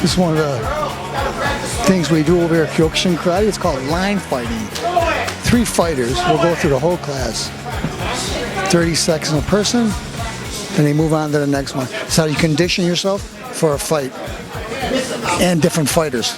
This is one of the things we do over here at Kyokushin karate. It's called line fighting. 3 fighters will go through the whole class. 30 seconds a person, and they move on to the next one. That's how you condition yourself for a fight and different fighters.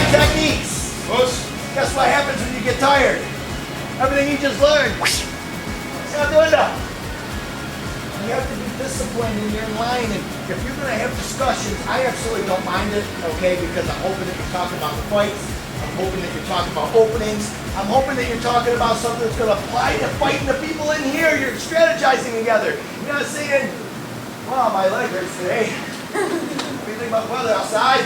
Techniques. Guess what happens when you get tired? Everything you just learned. It's not doing that. You have to be disciplined in your line, and if you're going to have discussions, I absolutely don't mind it, okay, because I'm hoping that you're talking about the fights, I'm hoping that you're talking about openings, I'm hoping that you're talking about something that's going to apply to fighting the people in here. You're strategizing together. You're not saying, wow, my leg hurts today. What do you think about the weather outside?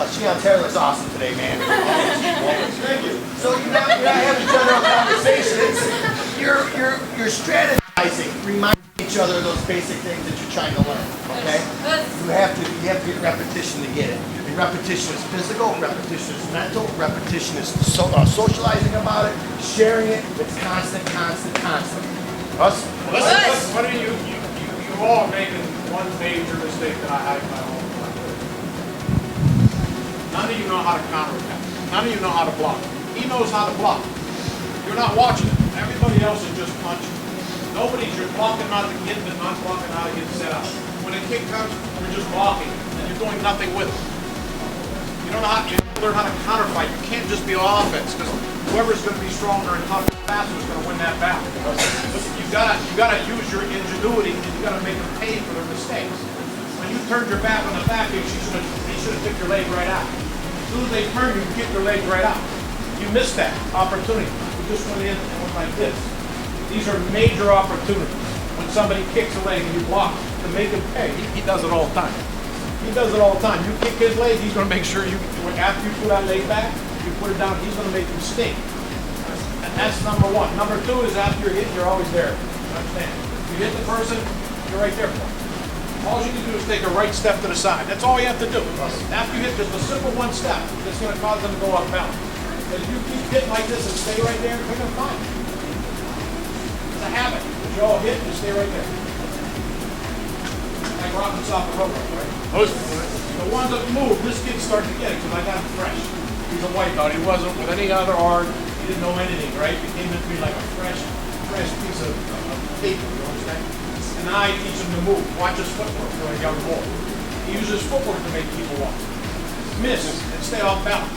Shihan's hair looks awesome today, man. Thank you. So you're not having general conversations. You're strategizing, reminding each other of those basic things that you're trying to learn. Okay? You have to get repetition to get it. And repetition is physical, repetition is mental, repetition is socializing about it, sharing it. It's constant. Us? What are you all making one major mistake that I have in my own life. None of you know how to counterattack. None of you know how to block. He knows how to block. You're not watching it. Everybody else is just punching. You're blocking out the kid, but not blocking how to get set up. When a kick comes, you're just blocking, and you're doing nothing with it. You don't know how to learn how to counterfight. You can't just be offense, because whoever's going to be stronger and tougher and faster is going to win that battle. You gotta use your ingenuity, and you gotta make them pay for their mistakes. When you turned your back on the back, he should have kicked your leg right out. As soon as they turn, you kick your leg right out. You missed that opportunity. You just went in and went like this. These are major opportunities. When somebody kicks a leg and you block to make him pay, he does it all the time. He does it all the time. You kick his leg, he's going to make sure after you put that leg back, you put it down, he's going to make you stink. And that's number one. Number two is after you're hitting, you're always there. You understand? You hit the person, you're right there for him. All you can do is take a right step to the side. That's all you have to do. After you hit just a simple one step, it's going to cause them to go up balance. But if you keep hitting like this and stay right there, they're going to find it. It's a habit. If you all hit, you stay right there. Like rocking off the rope, right? The ones that move, this kid's starting to get it because I got him fresh. He's a white belt. He wasn't with any other art. He didn't know anything, right? He came into me like a fresh piece of paper, you understand? And now I teach him to move. Watch his footwork for a young boy. He uses footwork to make people walk. Miss and stay off balance.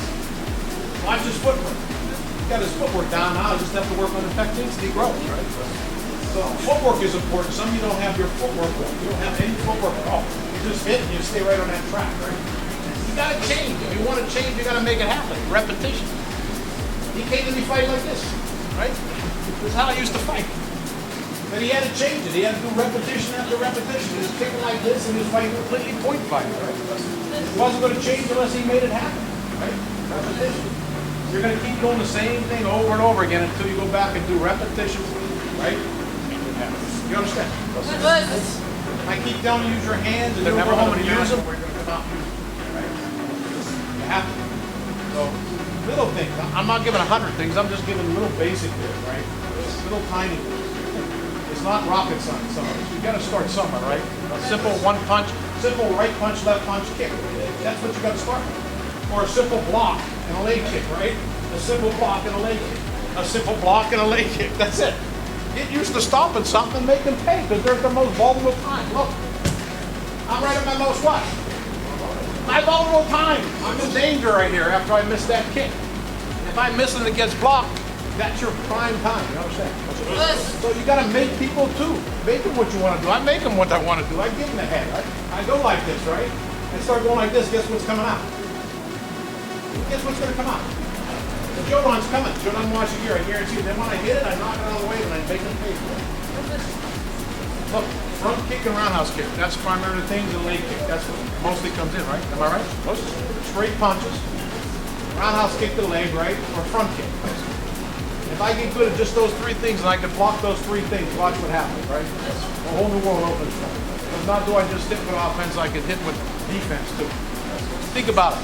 Watch his footwork. He's got his footwork down now. I just have to work on the techniques and he grows, right? So footwork is important. Some of you don't have your footwork going. You don't have any footwork at all. You just hit and you stay right on that track, right? You gotta change. If you want to change, you gotta make it happen. Repetition. He came to me fighting like this, right? This is how I used to fight. But he had to change it. He had to do repetition after repetition. He was kicking like this and he was fighting completely point fighting, right? It wasn't going to change unless he made it happen, right? Repetition. You're going to keep doing the same thing over and over again until you go back and do repetition, right? You understand? I keep telling you use your hands and you're never home to use them. We're going to come out and use them, right? You have to. So, little things. I'm not giving 100 things. I'm just giving little basic things, right? Little tiny things. It's not rocket science, some of it. You got to start somewhere, right? A simple one punch, simple right punch, left punch, kick. That's what you got to start with. Or a simple block and a leg kick, right? A simple block and a leg kick. a simple block and a leg kick. That's it. Get used to stopping something and make them pay because they're the most vulnerable time. Look, I'm right at my most what? My vulnerable time. I'm in danger right here after I miss that kick. If I miss and it gets blocked, that's your prime time. You understand? So you got to make people too. Make them what you want to do. I make them what I want to do. I give them a head. I go like this, right? And start going like this. Guess what's coming out? Guess what's going to come out? The Jodan's coming. Jodan watching here. I guarantee you. Then when I hit it, I knock it out of the way and I make them pay for it. Look, front kick and roundhouse kick. That's primarily the things. The leg kick. That's what mostly comes in, right? Am I right? Most straight punches. Roundhouse kick the leg, right? Or front kick. If I get good at just those three things and I can block those three things, watch what happens, right? A whole new world opens for me. Because not do I just hit with offense, I can hit with defense too. Think about it.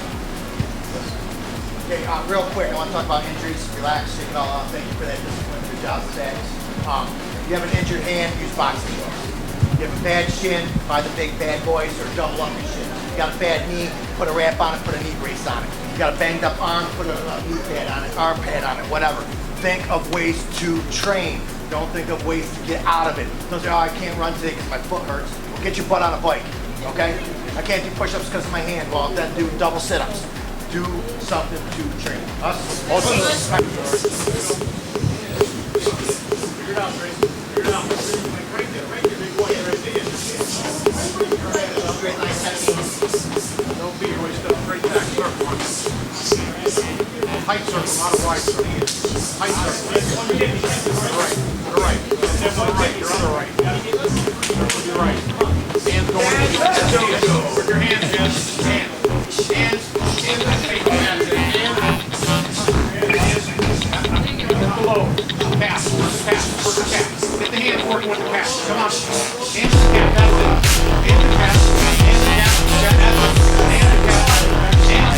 Okay, real quick, I want to talk about injuries. Relax, shake it all off. Thank you for that discipline. Good job, Zach. If you have an injured hand, use boxing gloves. You have a bad shin, buy the big bad boys or double up your shin. You got a bad knee, put a wrap on it, put a knee brace on it. You got a banged up arm, put a knee pad on it, arm pad on it, whatever. Think of ways to train. Don't think of ways to get out of it. Don't say, oh, I can't run today because my foot hurts. Well, get your butt on a bike, okay? I can't do push-ups because of my hand. Well, then do double sit-ups. Do something to train. Us? Figure it out, Tracy. Figure it out. Right there, big boy. Right there. Great, nice techniques. Don't be always step straight back. Circle. Tight circle, not a wide circle. Tight circle. To the right. You're on the right. To your right. Hands going. Put your hands in. Hands. Below. Pass. Work the pass. Get the hands working with the pass. Come on. Hands to the cap. That's it. Hands to the pass. Hands to the cap. That's it. Hands to the cap. Hands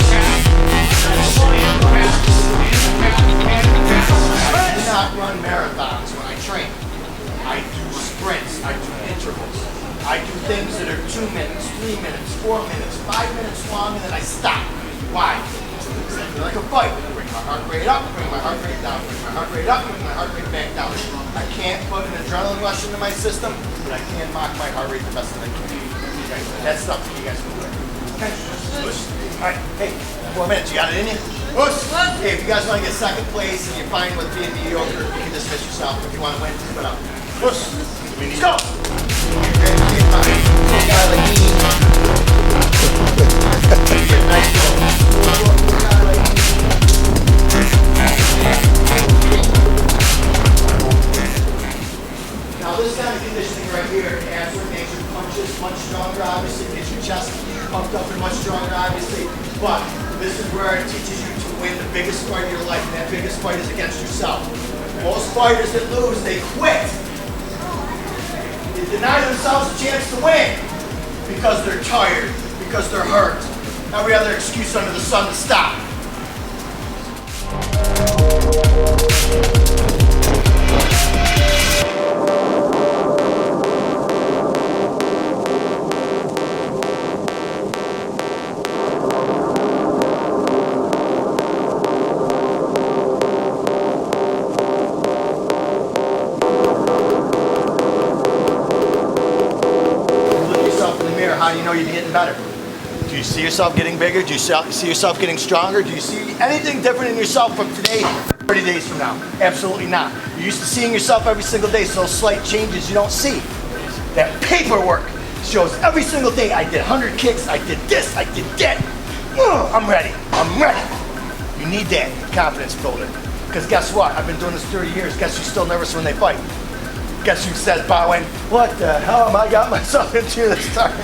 to the cap. Hands to the pass. Hands to the pass. I do not run marathons when I train. I do sprints. I do intervals. I do things that are 2 minutes, 3 minutes, 4 minutes, 5 minutes long, and then I stop. Why? Like a fight. Bring my heart rate up, bring my heart rate down, bring my heart rate up, bring my heart rate back down. I can't put an adrenaline rush into my system, but I can mock my heart rate the best that I can. Okay? That's stuff that you guys can do. Okay? Alright, hey, 4 minutes, you got it in you? Hey, if you guys want to get second place and you're fine with being mediocre, you can dismiss yourself. If you want to win, keep it up. Let's go! Now this kind of conditioning right here adds what makes your punches much stronger, obviously, gets your chest pumped up and much stronger, obviously, but this is where it teaches you to win the biggest fight of your life, and that biggest fight is against yourself. Most fighters that lose, they quit. They deny themselves a chance to win because they're tired, because they're hurt. Every other excuse under the sun to stop. How do you know you're getting better? Do you see yourself getting bigger? Do you see yourself getting stronger? Do you see anything different in yourself from today, 30 days from now? Absolutely not. You're used to seeing yourself every single day, so those slight changes you don't see. That paperwork shows every single day I did 100 kicks, I did this, I did that. I'm ready. I'm ready. You need that confidence builder. Because guess what? I've been doing this 30 years. Guess who's still nervous when they fight? Guess who says, bowing, what the hell am I got myself into this time?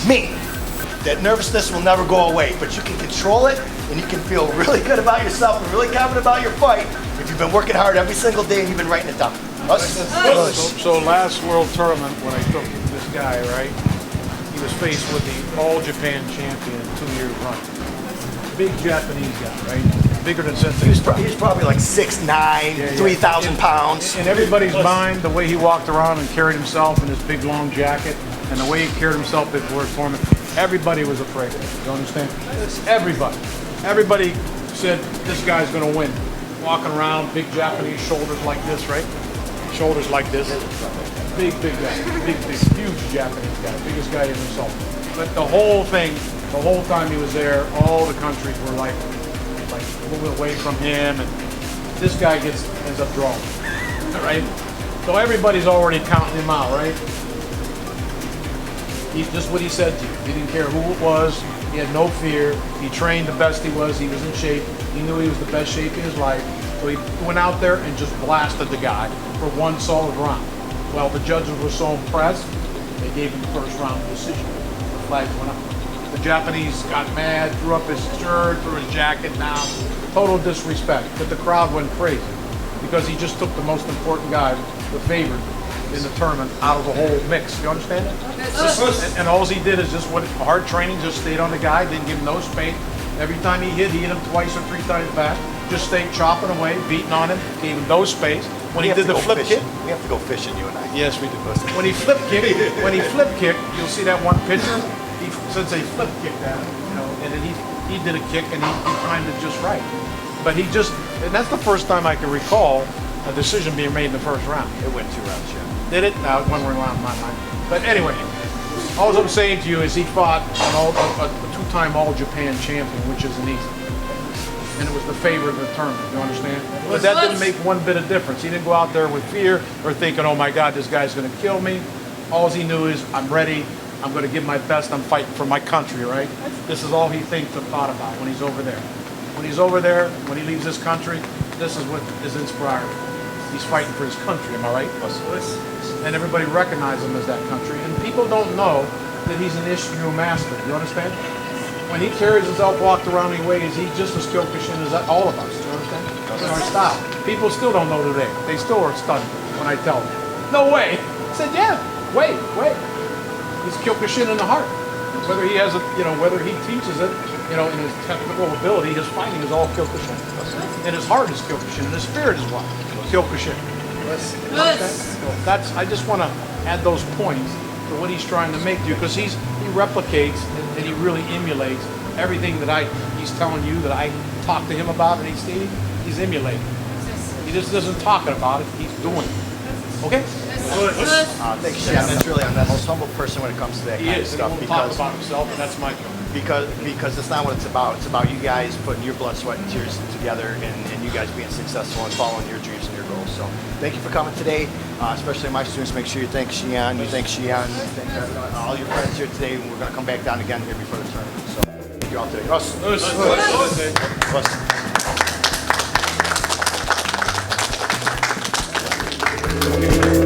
Me. That nervousness will never go away, but you can control it and you can feel really good about yourself and really confident about your fight if you've been working hard every single day and you've been writing it down. So last World Tournament, when I took this guy, right, he was faced with the All Japan champion 2-year run. Big Japanese guy, right? Bigger than Sensei. He's probably like 6'9", 3,000 pounds. In everybody's mind, the way he walked around and carried himself in his big long jacket, and the way he carried himself before his tournament, everybody was afraid of him. You understand? Everybody. Everybody said, this guy's going to win. walking around, big Japanese shoulders like this, right? Shoulders like this. Big guy, big, huge Japanese guy, biggest guy in himself. But the whole thing, the whole time he was there, all the countries were like moving away from him, and this guy ends up drawing, right? So everybody's already counting him out, right? He's just what he said to you. He didn't care who it was. He had no fear. He trained the best he was. He was in shape. He knew he was the best shape in his life. So he went out there and just blasted the guy for one solid round. Well, the judges were so impressed, they gave him the first round decision. The flags went up. The Japanese got mad, threw up his shirt, threw his jacket down. Total disrespect. But the crowd went crazy because he just took the most important guy, the favorite in the tournament, out of the whole mix. You understand that? And all he did is just hard training, just stayed on the guy, didn't give him no space. Every time he hit him twice or three times back. Just stayed chopping away, beating on him, gave him no space. When he did the flip kick, we have to go fishing, you and I. yes, we do. When he flip kick, you'll see that one picture. Since they flip kicked at him, and then he did a kick and he timed it just right. But and that's the first time I can recall a decision being made in the first round. It went 2 rounds, yeah. Did it? No, one round in my mind. But anyway, all I'm saying to you is he fought a two-time All Japan champion, which isn't easy. And it was the favorite of the tournament, you understand? But that didn't make one bit of difference. He didn't go out there with fear or thinking, oh my God, this guy's gonna kill me. All he knew is, I'm ready, I'm gonna give my best, I'm fighting for my country, right? This is all he thinks or thought about when he's over there. When he's over there, when he leaves this country, this is what is inspiring. He's fighting for his country, am I right? And everybody recognizes him as that country. And people don't know that he's an Ishinu master, you understand? When he carries himself, walked around in ways, he's just as Kyokushin as all of us. You understand? In our style. People still don't know today. They still are stunned when I tell them. No way. I said, yeah. Wait. He's Kyokushin in the heart. Whether he has whether he teaches it, in his technical ability, his fighting is all Kyokushin. And his heart is Kyokushin, and his spirit is what? Kyokushin. Yes. So I just want to add those points to what he's trying to make to you, because he replicates and he really emulates everything that he's telling you that I talked to him about, and he's emulating. He just isn't talking about it, he's doing it. Okay? Thanks, Shihan. That's really, I'm the most humble person when it comes to that He kind of is, and stuff. he won't talk about himself, and that's my job. Because it's not what it's about. It's about you guys putting your blood, sweat, and tears together, and you guys being successful and following your dreams and your goals. So thank you for coming today, especially my students. Make sure you thank Shihan. You thank Shihan. You thank all your friends here today. We're going to come back down again here before the tournament. So thank you all today. Us.